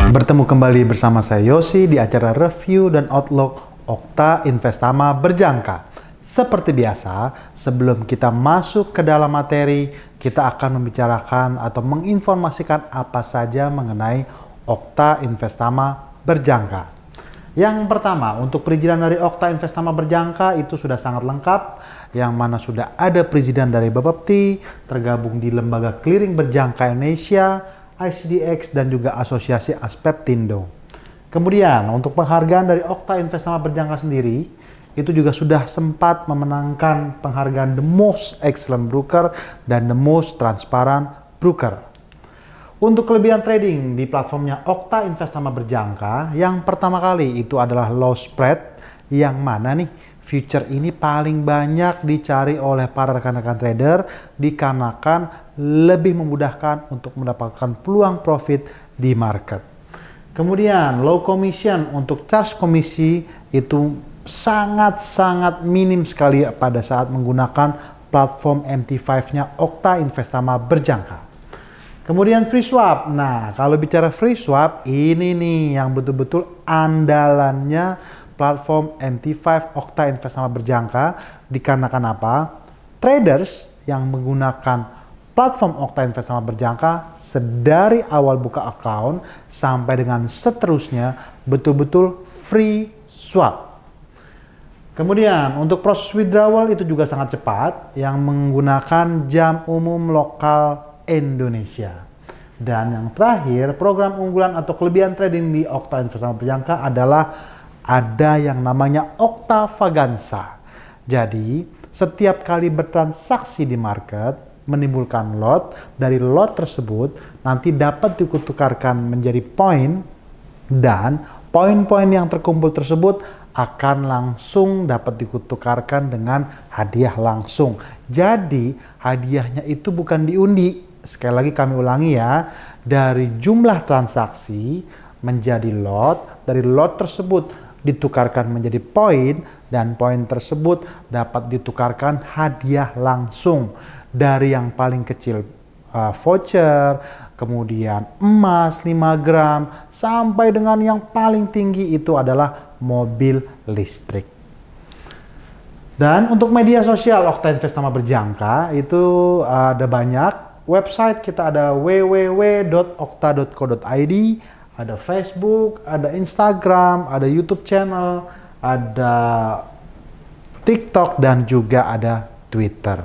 Bertemu kembali bersama saya Yosi di acara review dan outlook Okta Investama Berjangka. Seperti biasa, sebelum kita masuk ke dalam materi, kita akan membicarakan atau menginformasikan apa saja mengenai Okta Investama Berjangka. Yang pertama, untuk perizinan dari Okta Investama Berjangka itu sudah sangat lengkap, yang mana sudah ada perizinan dari Bapepti, tergabung di Lembaga Clearing Berjangka Indonesia, ICDX, dan juga Asosiasi Aspeptindo. Kemudian untuk penghargaan dari Okta Investama Berjangka sendiri, itu juga sudah sempat memenangkan penghargaan The Most Excellent Broker dan The Most Transparent Broker. Untuk kelebihan trading di platformnya Okta Investama Berjangka, yang pertama kali itu adalah low spread, yang mana nih future ini paling banyak dicari oleh para rekan-rekan trader dikarenakan lebih memudahkan untuk mendapatkan peluang profit di market. Kemudian low commission, untuk charge komisi itu sangat-sangat minim sekali pada saat menggunakan platform MT5-nya Okta Investama Berjangka. Kemudian free swap. Nah, kalau bicara free swap, ini nih yang betul-betul andalannya platform MT5 Okta Investama Berjangka. Dikarenakan apa? Traders yang menggunakan platform Okta Investama Berjangka sedari awal buka account sampai dengan seterusnya betul-betul free swap. Kemudian untuk proses withdrawal itu juga sangat cepat, yang menggunakan jam umum lokal Indonesia. Dan yang terakhir, program unggulan atau kelebihan trading di Okta Investama Berjangka adalah ada yang namanya Oktavaganza. Jadi setiap kali bertransaksi di market menimbulkan lot, dari lot tersebut nanti dapat ditukarkan menjadi poin, dan poin-poin yang terkumpul tersebut akan langsung dapat ditukarkan dengan hadiah langsung. Jadi hadiahnya itu bukan diundi. Sekali lagi kami ulangi ya, dari jumlah transaksi menjadi lot, dari lot tersebut ditukarkan menjadi poin, dan poin tersebut dapat ditukarkan hadiah langsung. Dari yang paling kecil voucher, kemudian emas 5 gram, sampai dengan yang paling tinggi itu adalah mobil listrik. Dan untuk media sosial Okta Investama Berjangka itu ada banyak. Website kita ada www.okta.co.id, ada Facebook, ada Instagram, ada YouTube channel, ada TikTok, dan juga ada Twitter.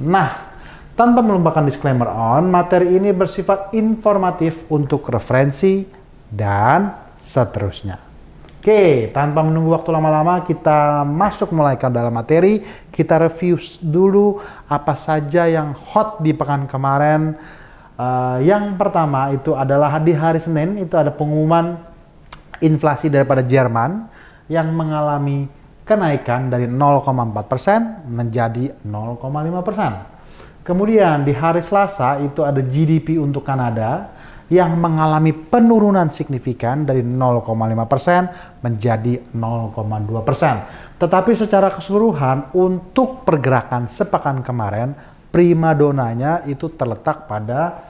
Nah, tanpa melupakan disclaimer materi ini bersifat informatif untuk referensi dan seterusnya. Oke, tanpa menunggu waktu lama-lama, kita masuk mulai ke dalam materi. Kita review dulu apa saja yang hot di pekan kemarin. Yang pertama itu adalah di hari Senin, itu ada pengumuman inflasi daripada Jerman yang mengalami kenaikan dari 0,4% menjadi 0,5%. Kemudian di hari Selasa itu ada GDP untuk Kanada yang mengalami penurunan signifikan dari 0,5% menjadi 0,2%. Tetapi secara keseluruhan untuk pergerakan sepekan kemarin, primadonanya itu terletak pada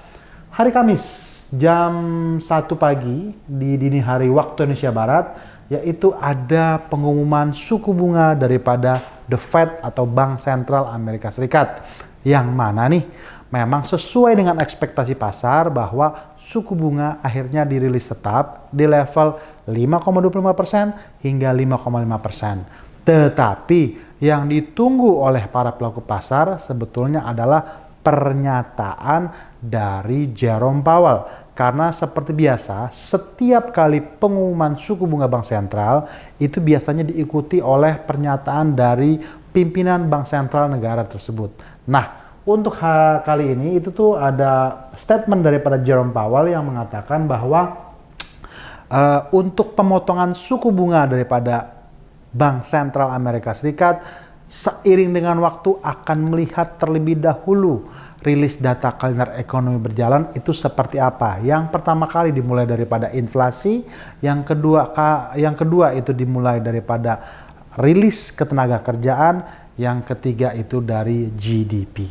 hari Kamis jam 1 pagi di dini hari waktu Indonesia Barat, yaitu ada pengumuman suku bunga daripada The Fed atau Bank Sentral Amerika Serikat. Yang mana nih memang sesuai dengan ekspektasi pasar bahwa suku bunga akhirnya dirilis tetap di level 5,25% hingga 5,5%. Tetapi yang ditunggu oleh para pelaku pasar sebetulnya adalah pernyataan dari Jerome Powell. Karena seperti biasa, setiap kali pengumuman suku bunga Bank Sentral itu biasanya diikuti oleh pernyataan dari pimpinan Bank Sentral negara tersebut. Nah, untuk kali ini itu tuh ada statement daripada Jerome Powell yang mengatakan bahwa untuk pemotongan suku bunga daripada Bank Sentral Amerika Serikat seiring dengan waktu akan melihat terlebih dahulu rilis data kalender ekonomi berjalan itu seperti apa. Yang pertama kali dimulai daripada inflasi, yang kedua itu dimulai daripada rilis ketenaga kerjaan, yang ketiga itu dari GDP.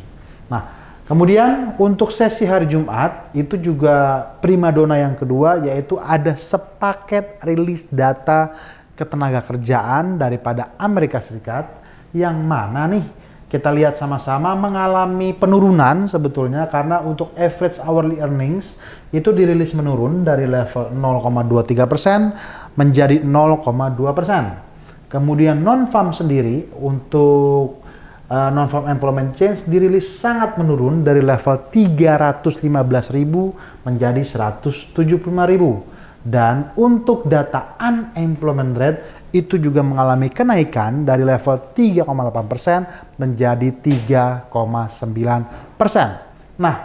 Nah, Kemudian untuk sesi hari Jumat itu juga primadona yang kedua, yaitu ada sepaket rilis data ketenagakerjaan daripada Amerika Serikat yang mana nih kita lihat sama-sama mengalami penurunan sebetulnya, karena untuk average hourly earnings itu dirilis menurun dari level 0,23% menjadi 0,2%. Kemudian non-farm sendiri untuk non-farm employment change dirilis sangat menurun dari level 315.000 menjadi 175.000. Dan untuk data unemployment rate itu juga mengalami kenaikan dari level 3,8% menjadi 3,9%. Nah,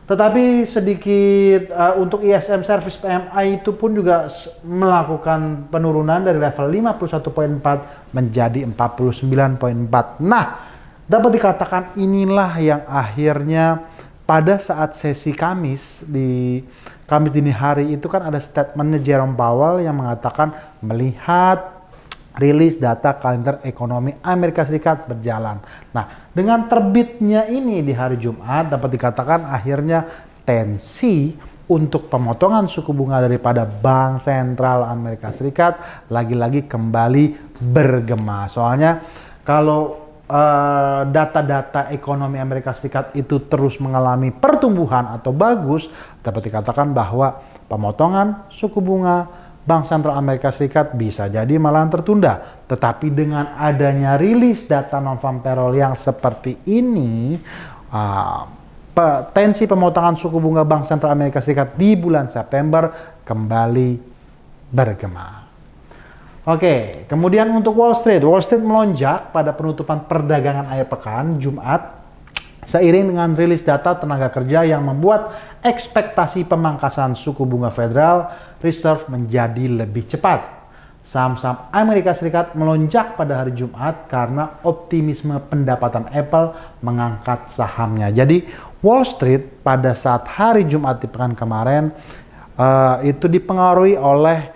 tetapi sedikit untuk ISM Service PMI itu pun juga melakukan penurunan dari level 51,4 menjadi 49,4. Nah, dapat dikatakan inilah yang akhirnya pada saat sesi Kamis dini hari itu kan ada statementnya Jerome Powell yang mengatakan melihat rilis data kalender ekonomi Amerika Serikat berjalan. Nah, dengan terbitnya ini di hari Jumat dapat dikatakan akhirnya tensi untuk pemotongan suku bunga daripada Bank Sentral Amerika Serikat lagi-lagi kembali bergema. Soalnya kalau data-data ekonomi Amerika Serikat itu terus mengalami pertumbuhan atau bagus, dapat dikatakan bahwa pemotongan suku bunga Bank Sentral Amerika Serikat bisa jadi malahan tertunda. Tetapi dengan adanya rilis data non-farm payroll yang seperti ini, tensi pemotongan suku bunga Bank Sentral Amerika Serikat di bulan September kembali bergema. Oke, kemudian untuk Wall Street melonjak pada penutupan perdagangan akhir pekan Jumat seiring dengan rilis data tenaga kerja yang membuat ekspektasi pemangkasan suku bunga Federal Reserve menjadi lebih cepat. Saham-saham Amerika Serikat melonjak pada hari Jumat karena optimisme pendapatan Apple mengangkat sahamnya. Jadi Wall Street pada saat hari Jumat di pekan kemarin itu dipengaruhi oleh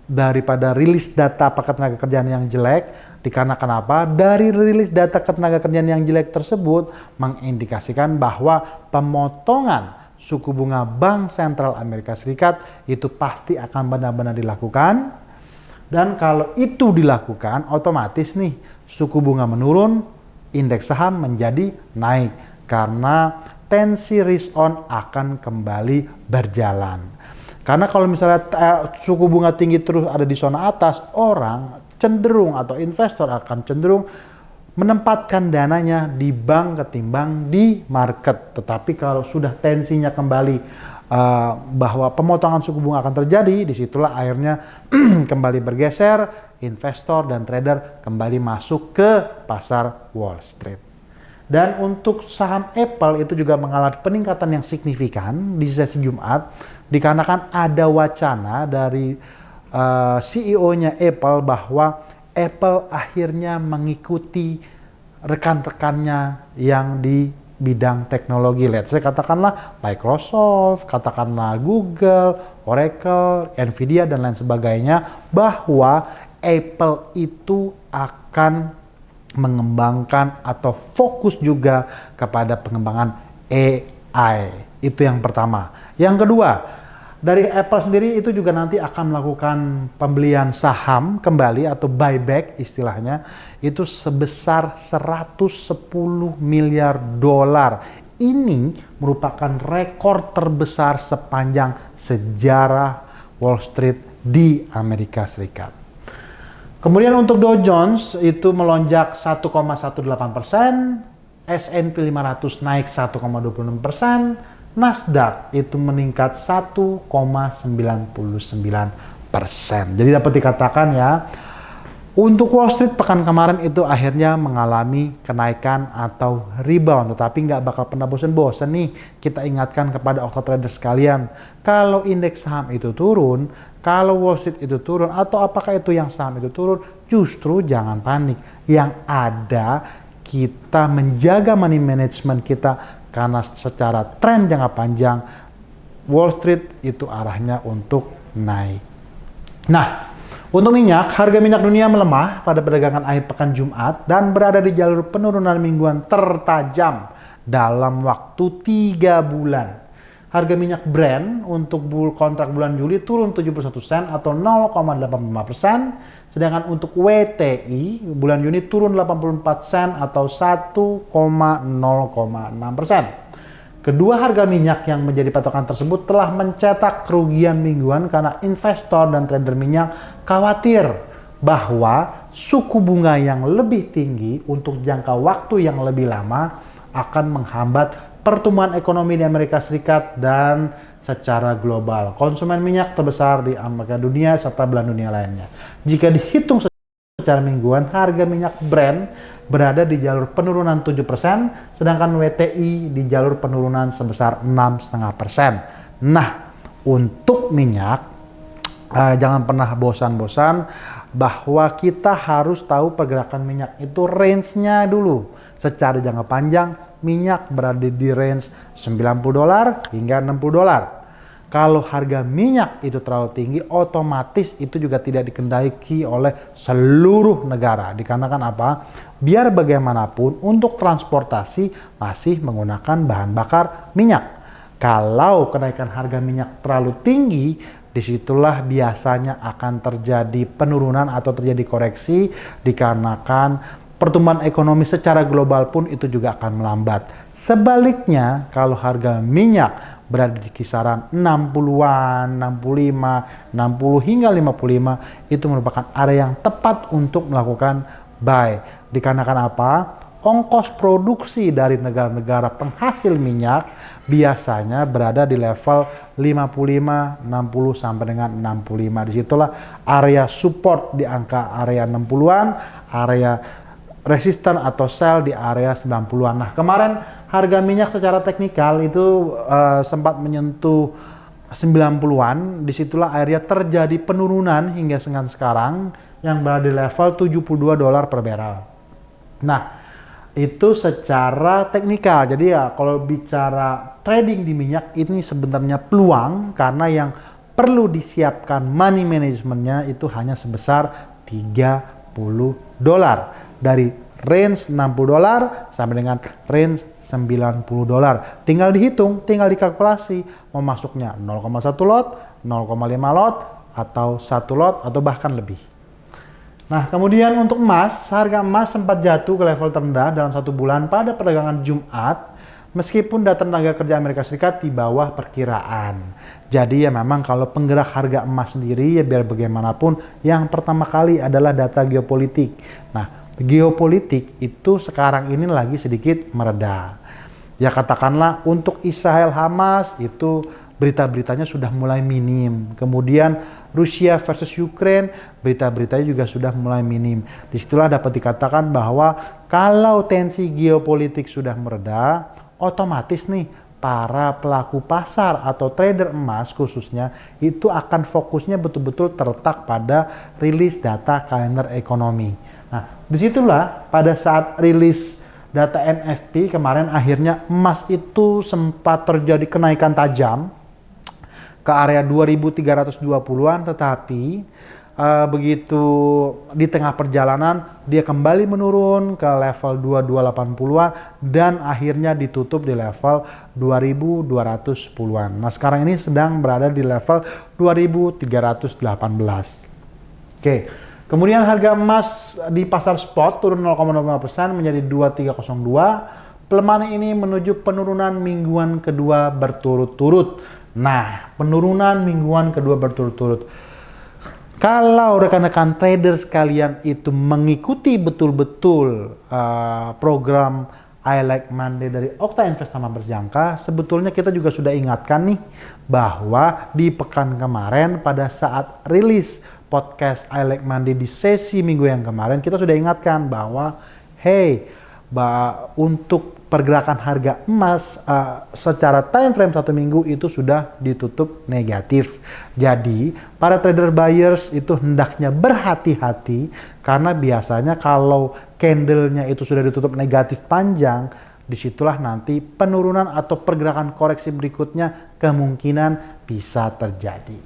daripada rilis data ketenagakerjaan yang jelek. Dikarenakan apa? Dari rilis data ketenagakerjaan yang jelek tersebut mengindikasikan bahwa pemotongan suku bunga Bank Sentral Amerika Serikat itu pasti akan benar-benar dilakukan. Dan kalau itu dilakukan, otomatis nih suku bunga menurun, indeks saham menjadi naik karena tensi risk on akan kembali berjalan. Karena kalau misalnya suku bunga tinggi terus ada di zona atas, orang cenderung atau investor akan cenderung menempatkan dananya di bank ketimbang di market. Tetapi kalau sudah tensinya kembali bahwa pemotongan suku bunga akan terjadi, disitulah akhirnya kembali bergeser, investor dan trader kembali masuk ke pasar Wall Street. Dan untuk saham Apple itu juga mengalami peningkatan yang signifikan di sesi Jumat, dikarenakan ada wacana dari CEO-nya Apple bahwa Apple akhirnya mengikuti rekan-rekannya yang di bidang teknologi. Let's say katakanlah Microsoft, katakanlah Google, Oracle, Nvidia dan lain sebagainya, bahwa Apple itu akan mengembangkan atau fokus juga kepada pengembangan AI. Itu yang pertama. Yang kedua, dari Apple sendiri itu juga nanti akan melakukan pembelian saham kembali atau buyback istilahnya, itu sebesar 110 miliar dolar. Ini merupakan rekor terbesar sepanjang sejarah Wall Street di Amerika Serikat. Kemudian untuk Dow Jones itu melonjak 1,18%, S&P 500 naik 1,26%, Nasdaq itu meningkat 1,99%. Jadi dapat dikatakan ya, untuk Wall Street pekan kemarin itu akhirnya mengalami kenaikan atau rebound, tetapi nggak bakal pernah bosan-bosan nih. Kita ingatkan kepada okta trader sekalian, kalau indeks saham itu turun, kalau Wall Street itu turun, atau apakah itu yang saham itu turun, justru jangan panik. Yang ada kita menjaga money management kita, karena secara tren jangka panjang Wall Street itu arahnya untuk naik. Nah, untuk minyak, harga minyak dunia melemah pada perdagangan akhir pekan Jumat dan berada di jalur penurunan mingguan tertajam dalam waktu 3 bulan. Harga minyak Brent untuk kontrak bulan Juli turun 71 sen atau 0,85%, sedangkan untuk WTI bulan Juni turun 84 sen atau 1,06%. Kedua harga minyak yang menjadi patokan tersebut telah mencetak kerugian mingguan karena investor dan trader minyak khawatir bahwa suku bunga yang lebih tinggi untuk jangka waktu yang lebih lama akan menghambat pertumbuhan ekonomi di Amerika Serikat dan secara global. Konsumen minyak terbesar di Amerika dunia serta belahan dunia lainnya. Jika dihitung secara mingguan, harga minyak Brent berada di jalur penurunan 7%, sedangkan WTI di jalur penurunan sebesar 6,5%. Nah, untuk minyak, jangan pernah bosan-bosan bahwa kita harus tahu pergerakan minyak itu range-nya dulu. Secara jangka panjang, minyak berada di range $90 hingga $60. Kalau harga minyak itu terlalu tinggi, otomatis itu juga tidak dikendaki oleh seluruh negara. Dikarenakan apa? Biar bagaimanapun untuk transportasi masih menggunakan bahan bakar minyak. Kalau kenaikan harga minyak terlalu tinggi, disitulah biasanya akan terjadi penurunan atau terjadi koreksi dikarenakan pertumbuhan ekonomi secara global pun itu juga akan melambat. Sebaliknya, kalau harga minyak berada di kisaran 60-an, 65, 60 hingga 55, itu merupakan area yang tepat untuk melakukan buy. Dikarenakan apa? Ongkos produksi dari negara-negara penghasil minyak biasanya berada di level 55, 60 sampai dengan 65. Disitulah area support di angka area 60-an, area resisten atau sell di area 90-an. Nah, kemarin harga minyak secara teknikal itu sempat menyentuh 90-an. Disitulah area terjadi penurunan hingga sekarang yang berada di level $72 per barrel. Nah, itu secara teknikal. Jadi ya kalau bicara trading di minyak ini sebenarnya peluang, karena yang perlu disiapkan money managementnya itu hanya sebesar $30 dari range $60 sampai dengan range $90. Tinggal dihitung, tinggal dikalkulasi mau masuknya 0,1 lot, 0,5 lot, atau 1 lot, atau bahkan lebih. Nah, kemudian untuk emas, harga emas sempat jatuh ke level terendah dalam 1 bulan pada perdagangan Jumat, meskipun data tenaga kerja Amerika Serikat di bawah perkiraan. Jadi ya memang kalau penggerak harga emas sendiri ya biar bagaimanapun yang pertama kali adalah data geopolitik. Nah, geopolitik itu sekarang ini lagi sedikit mereda. Ya katakanlah untuk Israel Hamas itu berita-beritanya sudah mulai minim. Kemudian Rusia versus Ukraine, berita-beritanya juga sudah mulai minim. Disitulah dapat dikatakan bahwa kalau tensi geopolitik sudah mereda, otomatis nih para pelaku pasar atau trader emas khususnya itu akan fokusnya betul-betul terletak pada rilis data kalender ekonomi. Nah, disitulah pada saat rilis data NFP kemarin akhirnya emas itu sempat terjadi kenaikan tajam ke area 2.320-an, tetapi begitu di tengah perjalanan dia kembali menurun ke level 2.280-an dan akhirnya ditutup di level 2.210-an. Nah, sekarang ini sedang berada di level 2.318. Oke. Kemudian harga emas di pasar spot turun 0,05% menjadi 2.302. Pelemahan ini menuju penurunan mingguan kedua berturut-turut. Nah, penurunan mingguan kedua berturut-turut. Kalau rekan-rekan trader sekalian itu mengikuti betul-betul program I Like Monday dari Okta Investama Berjangka, sebetulnya kita juga sudah ingatkan nih bahwa di pekan kemarin pada saat rilis podcast I Like Monday di sesi minggu yang kemarin kita sudah ingatkan bahwa untuk pergerakan harga emas secara time frame 1 minggu itu sudah ditutup negatif. Jadi para trader buyers itu hendaknya berhati-hati karena biasanya kalau candle-nya itu sudah ditutup negatif panjang, disitulah nanti penurunan atau pergerakan koreksi berikutnya kemungkinan bisa terjadi.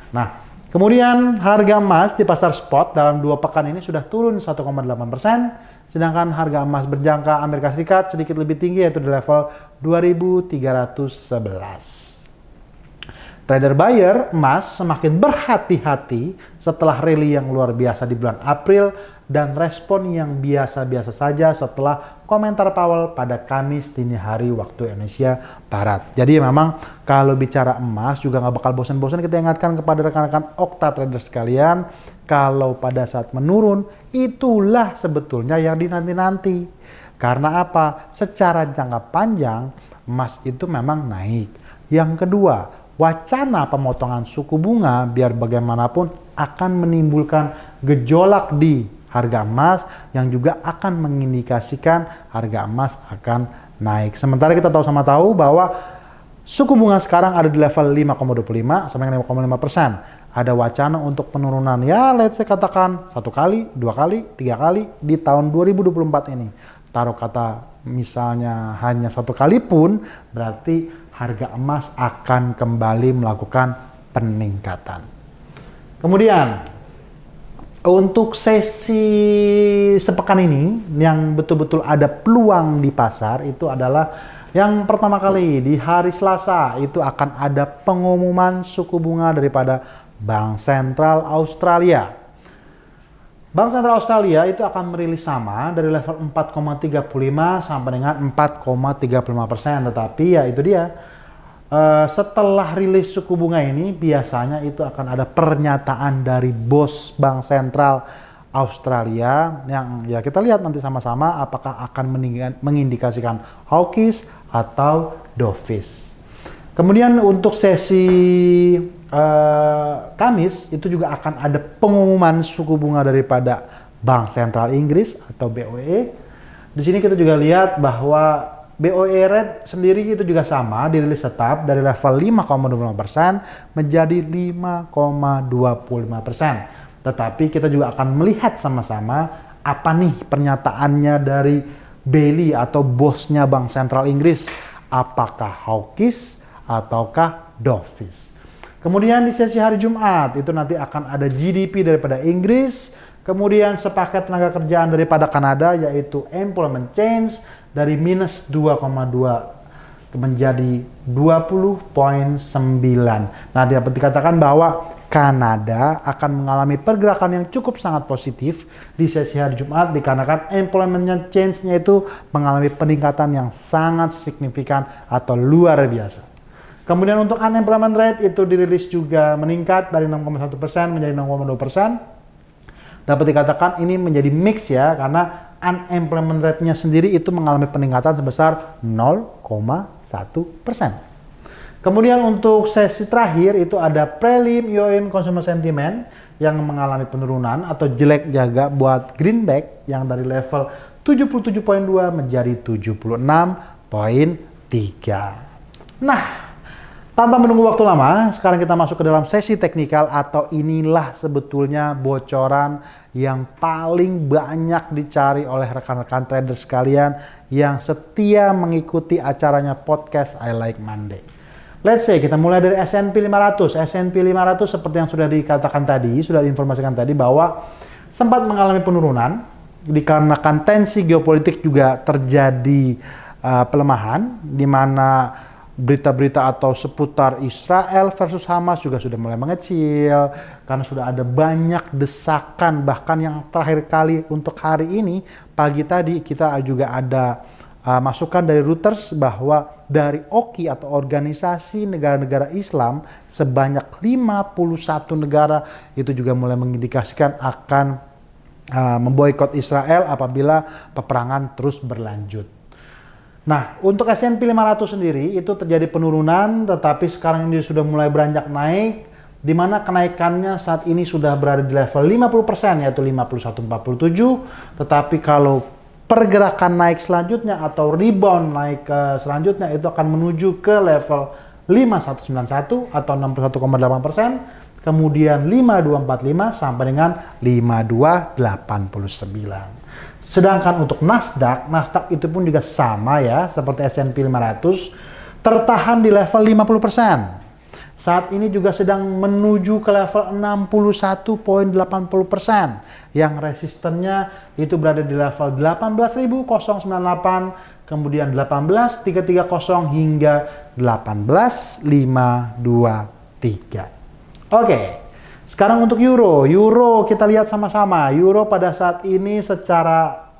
Nah, kemudian harga emas di pasar spot dalam 2 pekan ini sudah turun 1,8%, Sedangkan harga emas berjangka Amerika Serikat sedikit lebih tinggi yaitu di level 2.311. Trader buyer emas semakin berhati-hati setelah rally yang luar biasa di bulan April dan respon yang biasa-biasa saja setelah komentar Powell pada Kamis dini hari waktu Indonesia Barat. Jadi memang kalau bicara emas juga nggak bakal bosan-bosan kita ingatkan kepada rekan-rekan Okta Trader sekalian, kalau pada saat menurun itulah sebetulnya yang dinanti-nanti. Karena apa? Secara jangka panjang emas itu memang naik. Yang kedua, wacana pemotongan suku bunga biar bagaimanapun akan menimbulkan gejolak di harga emas yang juga akan mengindikasikan harga emas akan naik. Sementara kita tahu bahwa suku bunga sekarang ada di level 5,25 sampai 5,5%. Ada wacana untuk penurunan ya let's say katakan 1 kali, 2 kali, 3 kali di tahun 2024 ini. Taruh kata misalnya hanya 1 kali pun berarti harga emas akan kembali melakukan peningkatan. Kemudian untuk sesi sepekan ini yang betul-betul ada peluang di pasar itu adalah yang pertama kali di hari Selasa itu akan ada pengumuman suku bunga daripada Bank Sentral Australia. Bank Sentral Australia itu akan merilis sama dari level 4,35 sampai dengan 4,35%. Tetapi ya itu dia, setelah rilis suku bunga ini biasanya itu akan ada pernyataan dari bos Bank Sentral Australia yang ya kita lihat nanti sama-sama apakah akan mengindikasikan hawkish atau dovish. Kemudian untuk sesi Kamis itu juga akan ada pengumuman suku bunga daripada Bank Sentral Inggris atau BOE. Di sini kita juga lihat bahwa BOE rate sendiri itu juga sama dirilis tetap dari level 5,25% menjadi 5,25%. Tetapi kita juga akan melihat sama-sama apa nih pernyataannya dari Bailey atau bosnya Bank Sentral Inggris. Apakah hawkish ataukah dovish? Kemudian di sesi hari Jumat itu nanti akan ada GDP daripada Inggris, kemudian sepaket tenaga kerjaan daripada Kanada yaitu employment change dari minus 2,2 menjadi 20,9. Nah, dapat dikatakan bahwa Kanada akan mengalami pergerakan yang cukup sangat positif di sesi hari Jumat dikarenakan employment change-nya itu mengalami peningkatan yang sangat signifikan atau luar biasa. Kemudian untuk unemployment rate itu dirilis juga meningkat dari 6,1% menjadi 6,2%. Dapat dikatakan ini menjadi mix ya, karena unemployment rate-nya sendiri itu mengalami peningkatan sebesar 0,1%. Kemudian untuk sesi terakhir itu ada prelim UM consumer sentiment yang mengalami penurunan atau jelek jaga buat greenback yang dari level 77,2 menjadi 76,3. Nah, tanpa menunggu waktu lama, sekarang kita masuk ke dalam sesi teknikal atau inilah sebetulnya bocoran yang paling banyak dicari oleh rekan-rekan trader sekalian yang setia mengikuti acaranya podcast I Like Monday. Let's say kita mulai dari S&P 500. S&P 500 seperti yang sudah dikatakan tadi, sudah diinformasikan tadi bahwa sempat mengalami penurunan dikarenakan tensi geopolitik juga terjadi pelemahan di mana berita-berita atau seputar Israel versus Hamas juga sudah mulai mengecil karena sudah ada banyak desakan. Bahkan yang terakhir kali untuk hari ini pagi tadi kita juga ada masukan dari Reuters bahwa dari OKI atau organisasi negara-negara Islam sebanyak 51 negara itu juga mulai mengindikasikan akan memboikot Israel apabila peperangan terus berlanjut. Nah, untuk S&P 500 sendiri itu terjadi penurunan, tetapi sekarang ini sudah mulai beranjak naik, di mana kenaikannya saat ini sudah berada di level 50%, yaitu 51,47. Tetapi kalau pergerakan naik selanjutnya atau rebound naik selanjutnya itu akan menuju ke level 5191 atau 61,8%, kemudian 5245 sampai dengan 5289. Sedangkan untuk Nasdaq itu pun juga sama ya, seperti S&P 500, tertahan di level 50%. saat ini juga sedang menuju ke level 61,80%. Yang resistennya itu berada di level 18.098, kemudian 18.330 hingga 18.523. Oke, sekarang untuk euro. Euro kita lihat sama-sama. Euro pada saat ini secara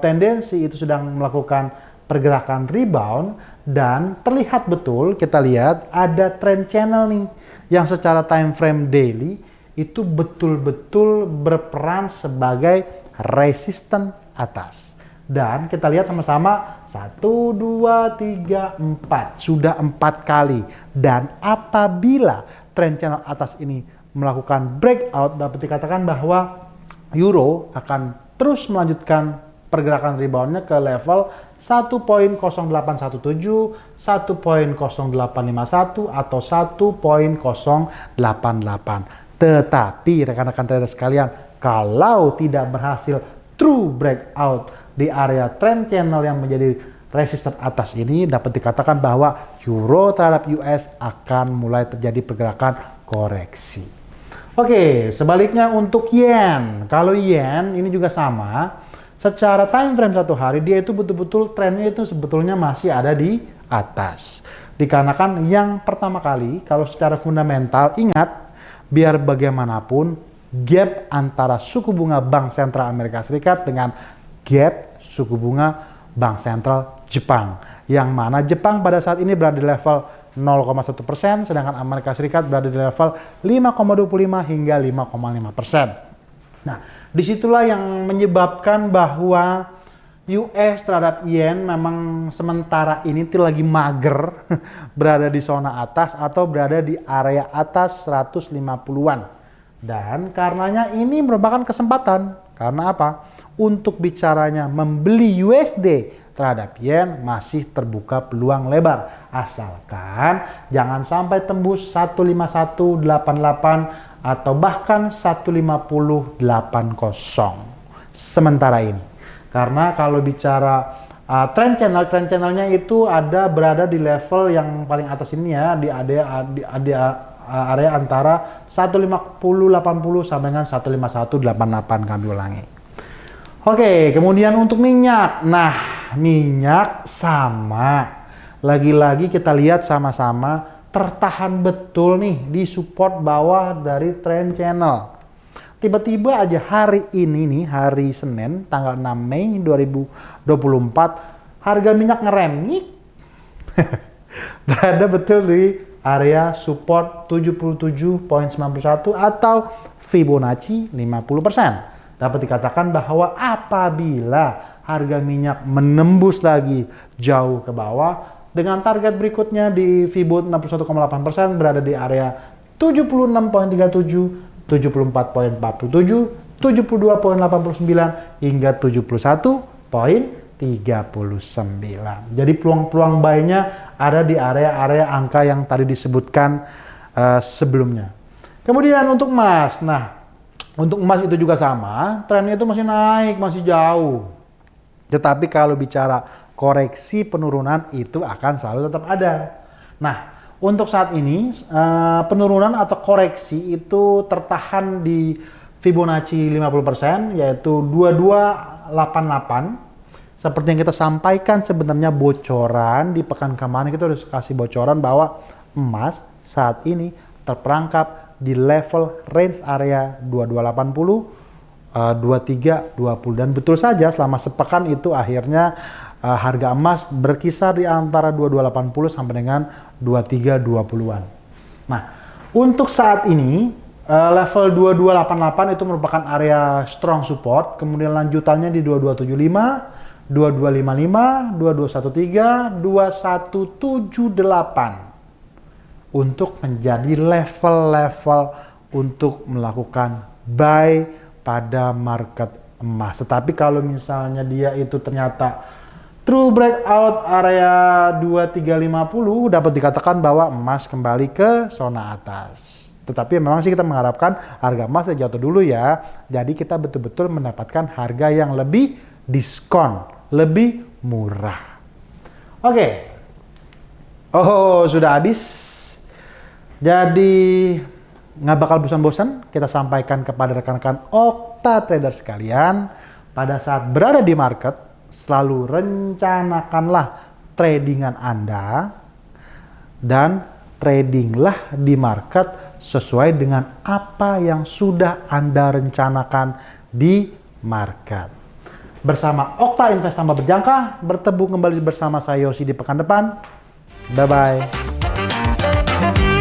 tendensi itu sedang melakukan pergerakan rebound dan terlihat betul, kita lihat ada trend channel nih yang secara time frame daily itu betul-betul berperan sebagai resisten atas. Dan kita lihat sama-sama 1, 2, 3, 4. Sudah 4 kali. Dan apabila trend channel atas ini melakukan breakout, dapat dikatakan bahwa euro akan terus melanjutkan pergerakan reboundnya ke level 1.0817, 1.0851 atau 1.088. Tetapi rekan-rekan trader sekalian, kalau tidak berhasil true breakout di area trend channel yang menjadi resisten atas ini, dapat dikatakan bahwa euro terhadap US akan mulai terjadi pergerakan koreksi. Oke, sebaliknya untuk yen. Kalau yen ini juga sama. Secara time frame 1 hari, dia itu betul-betul trennya itu sebetulnya masih ada di atas. Dikarenakan yang pertama kali, kalau secara fundamental, ingat, biar bagaimanapun, gap antara suku bunga Bank Sentral Amerika Serikat dengan gap suku bunga Bank Sentral Jepang. Yang mana Jepang pada saat ini berada di level 0,1%, sedangkan Amerika Serikat berada di level 5,25 hingga 5,5%. Nah, disitulah yang menyebabkan bahwa US terhadap yen memang sementara ini tuh lagi mager berada di zona atas atau berada di area atas 150-an. Dan karenanya ini merupakan kesempatan. Karena apa? Untuk bicaranya membeli USD terhadap yen masih terbuka peluang lebar. Asalkan jangan sampai tembus 15188 atau bahkan 15080 sementara ini. Karena kalau bicara trend channelnya itu berada di level yang paling atas ini ya, di area antara 15080 sampai dengan 15188 kami ulangi. Oke, kemudian untuk minyak. Nah, minyak sama. Lagi-lagi kita lihat sama-sama tertahan betul nih di support bawah dari trend channel. Tiba-tiba aja hari ini nih, hari Senin tanggal 6 Mei 2024, harga minyak ngerem nih. Berada betul di area support 77.91 atau Fibonacci 50%. Dapat dikatakan bahwa apabila harga minyak menembus lagi jauh ke bawah, dengan target berikutnya di Fibonacci 61,8% berada di area 76.37, 74.47, 72.89 hingga 71.39. Jadi peluang-peluang buy-nya ada di area-area angka yang tadi disebutkan sebelumnya. Kemudian untuk emas. Nah, untuk emas itu juga sama, trennya itu masih naik, masih jauh. Tetapi kalau bicara koreksi penurunan itu akan selalu tetap ada. Nah, untuk saat ini penurunan atau koreksi itu tertahan di Fibonacci 50%, yaitu 2288. Seperti yang kita sampaikan sebenarnya bocoran di pekan kemarin, kita udah kasih bocoran bahwa emas saat ini terperangkap di level range area 2280, 2320, dan betul saja selama sepekan itu akhirnya harga emas berkisar di antara 2280 sampai dengan 2320-an. Nah, untuk saat ini level 2288 itu merupakan area strong support, kemudian lanjutannya di 2275, 2255, 2213, 2178 untuk menjadi level-level untuk melakukan buy pada market emas. Tetapi kalau misalnya dia itu ternyata true breakout area 2350, dapat dikatakan bahwa emas kembali ke zona atas. Tetapi memang sih kita mengharapkan harga emas jatuh dulu ya. Jadi kita betul-betul mendapatkan harga yang lebih diskon, lebih murah. Oke. Oh, sudah habis. Jadi nggak bakal bosan-bosan kita sampaikan kepada rekan-rekan Okta trader sekalian, pada saat berada di market selalu rencanakanlah tradingan Anda dan tradinglah di market sesuai dengan apa yang sudah Anda rencanakan di market. Bersama Okta Investama Berjangka, bertemu kembali bersama saya Yosi di pekan depan. Bye-bye.